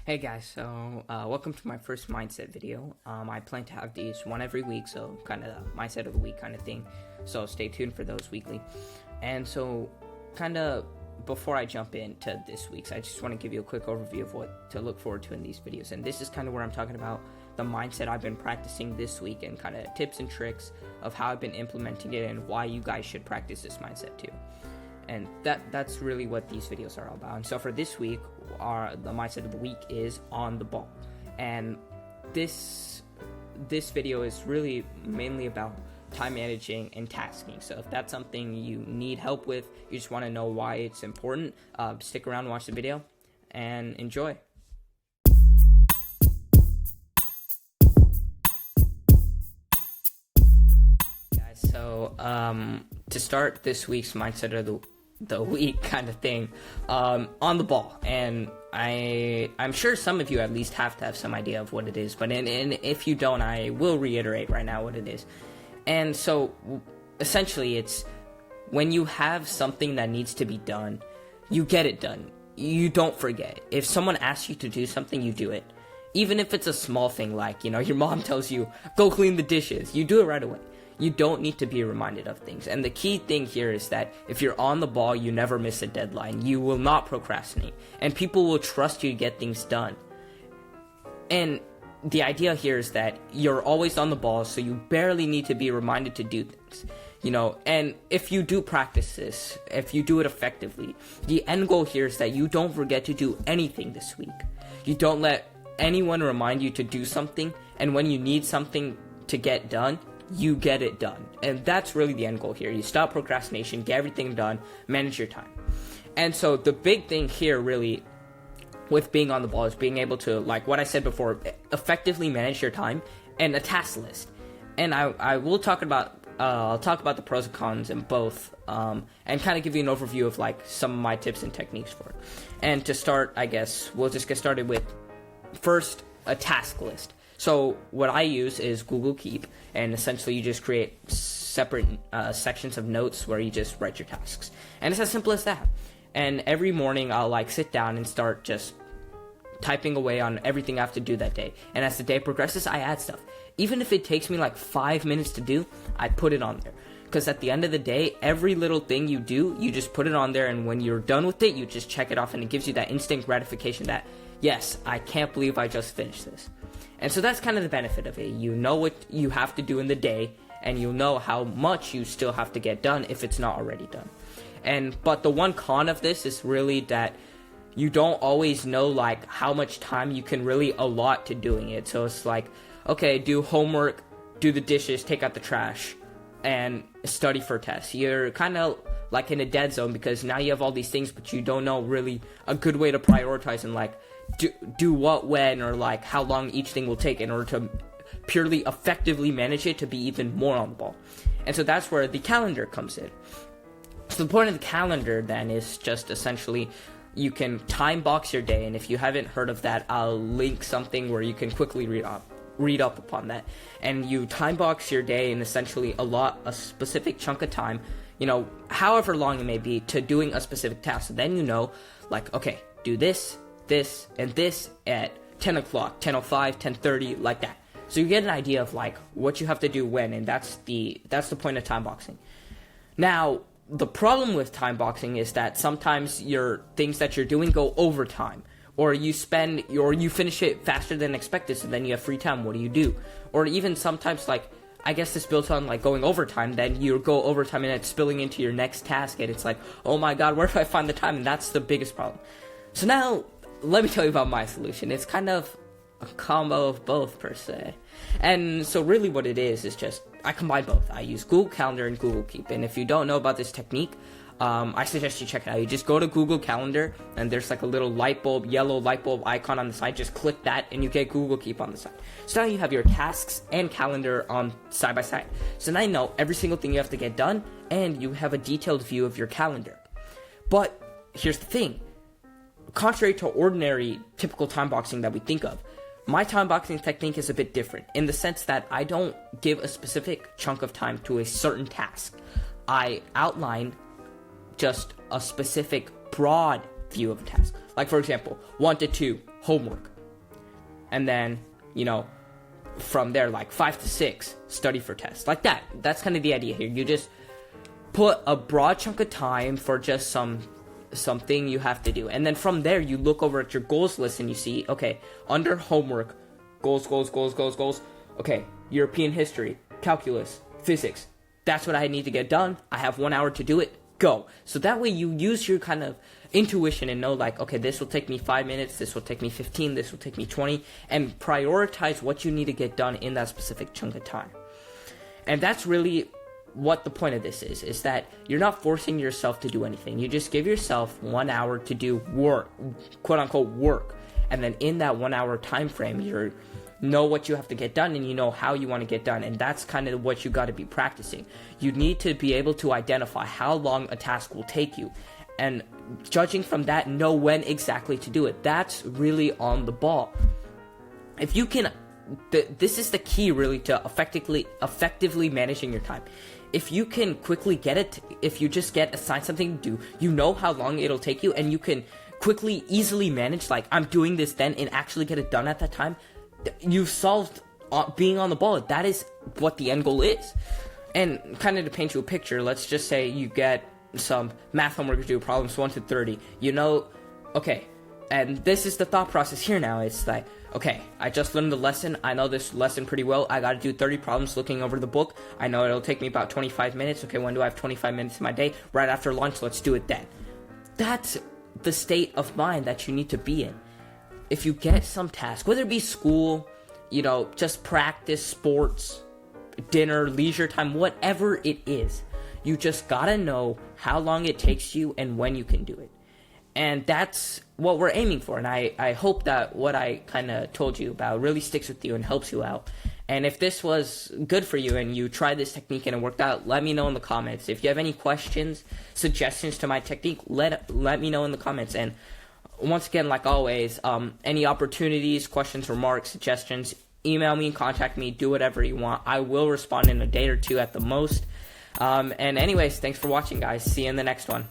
Hey guys, so welcome to my first mindset video. I plan to have these one every week, so kind of mindset of the week kind of thing. So stay tuned for those weekly. And so, kind of before I jump into this week's, I just want to give you a quick overview of what to look forward to in these videos. And this is kind of where I'm talking about the mindset I've been practicing this week and kind of tips and tricks of how I've been implementing it and why you guys should practice this mindset too. And that's really what these videos are all about. And so for this week, the mindset of the week is on the ball. And this video is really mainly about time managing and tasking. So if that's something you need help with, you just want to know why it's important, stick around and watch the video and enjoy. Guys, so to start this week's mindset of the week kind of thing, on the ball, and I'm sure some of you at least have to have some idea of what it is, but if you don't, I will reiterate right now what it is. And so essentially it's when you have something that needs to be done, you get it done. You don't forget. If someone asks you to do something, you do it. Even if it's a small thing like, your mom tells you, go clean the dishes, you do it right away. You don't need to be reminded of things. And the key thing here is that if you're on the ball, you never miss a deadline. You will not procrastinate. And people will trust you to get things done. And the idea here is that you're always on the ball, so you barely need to be reminded to do things. And if you do practice this, if you do it effectively, the end goal here is that you don't forget to do anything this week. You don't let anyone remind you to do something, and when you need something to get done, you get it done. And that's really the end goal here. You stop procrastination, get everything done, manage your time. And so the big thing here really with being on the ball is being able to, like what I said before, effectively manage your time and a task list. And I will talk about I'll talk about the pros and cons in both, and kind of give you an overview of like some of my tips and techniques for it. And to start, I guess we'll just get started with first a task list. So what I use is Google Keep, and essentially you just create separate sections of notes where you just write your tasks. And it's as simple as that. And every morning I'll sit down and start just typing away on everything I have to do that day. And as the day progresses, I add stuff. Even if it takes me 5 minutes to do, I put it on there. Because at the end of the day, every little thing you do, you just put it on there, and when you're done with it, you just check it off, and it gives you that instant gratification that, yes, I can't believe I just finished this. And so that's kind of the benefit of it. You know what you have to do in the day, and you know how much you still have to get done if it's not already done. But the one con of this is really that you don't always know how much time you can really allot to doing it. So it's okay, do homework, do the dishes, take out the trash, and study for tests. You're kind of in a dead zone because now you have all these things, but you don't know really a good way to prioritize and do what when, or how long each thing will take in order to purely effectively manage it to be even more on the ball. And so that's where the calendar comes in. So the point of the calendar then is just essentially you can time box your day, and if you haven't heard of that, I'll link something where you can quickly read up upon that. And you time box your day and essentially allot a specific chunk of time, however long it may be, to doing a specific task. So then okay, do this, and this at 10 o'clock, 10:05, 10:30, like that. So you get an idea of what you have to do when, and that's the point of time boxing. Now, the problem with time boxing is that sometimes your things that you're doing go overtime, or you finish it faster than expected, so then you have free time. What do you do? Or even sometimes I guess this builds on going overtime, then you go overtime and it's spilling into your next task, and it's oh my god, where do I find the time? And that's the biggest problem. So now, let me tell you about my solution. It's kind of a combo of both, per se. And so really what it is just, I combine both. I use Google Calendar and Google Keep. And if you don't know about this technique, I suggest you check it out. You just go to Google Calendar, and there's a little yellow light bulb icon on the side. Just click that, and you get Google Keep on the side. So now you have your tasks and calendar on side by side. So now you know every single thing you have to get done, and you have a detailed view of your calendar. But here's the thing. Contrary to ordinary, typical time boxing that we think of, my time boxing technique is a bit different in the sense that I don't give a specific chunk of time to a certain task. I outline just a specific broad view of a task. For example, 1 to 2, homework. and then, from there, like 5 to 6, study for tests. Like that. That's kind of the idea here. You just put a broad chunk of time for just something you have to do. And then from there, you look over at your goals list and you see, okay, under homework, goals. Okay, European history, calculus, physics. That's what I need to get done. I have 1 hour to do it. Go. So that way you use your kind of intuition and know, like, okay, this will take me 5 minutes, this will take me 15, this will take me 20, and prioritize what you need to get done in that specific chunk of time. And that's really what the point of this is that you're not forcing yourself to do anything. You just give yourself 1 hour to do work, quote unquote work. And then in that 1 hour time frame, you know what you have to get done and you know how you want to get done. And that's kind of what you got to be practicing. You need to be able to identify how long a task will take you. And judging from that, know when exactly to do it. That's really on the ball. If you can, this is the key really to effectively managing your time. If you can quickly get it, if you just get assigned something to do, you know how long it'll take you, and you can quickly, easily manage, like, I'm doing this then, and actually get it done at that time, you've solved being on the ball. That is what the end goal is. And kind of to paint you a picture, let's just say you get some math homework to do, problems 1 to 30. Okay, and this is the thought process here now. It's like, okay, I just learned the lesson. I know this lesson pretty well. I got to do 30 problems looking over the book. I know it'll take me about 25 minutes. Okay, when do I have 25 minutes in my day? Right after lunch, let's do it then. That's the state of mind that you need to be in. If you get some task, whether it be school, just practice, sports, dinner, leisure time, whatever it is, you just gotta know how long it takes you and when you can do it. And that's what we're aiming for. And I hope that what I kind of told you about really sticks with you and helps you out. And if this was good for you and you tried this technique and it worked out, let me know in the comments. If you have any questions, suggestions to my technique, let me know in the comments. And once again, like always, any opportunities, questions, remarks, suggestions, email me, contact me, do whatever you want. I will respond in a day or two at the most. And anyways, thanks for watching, guys. See you in the next one.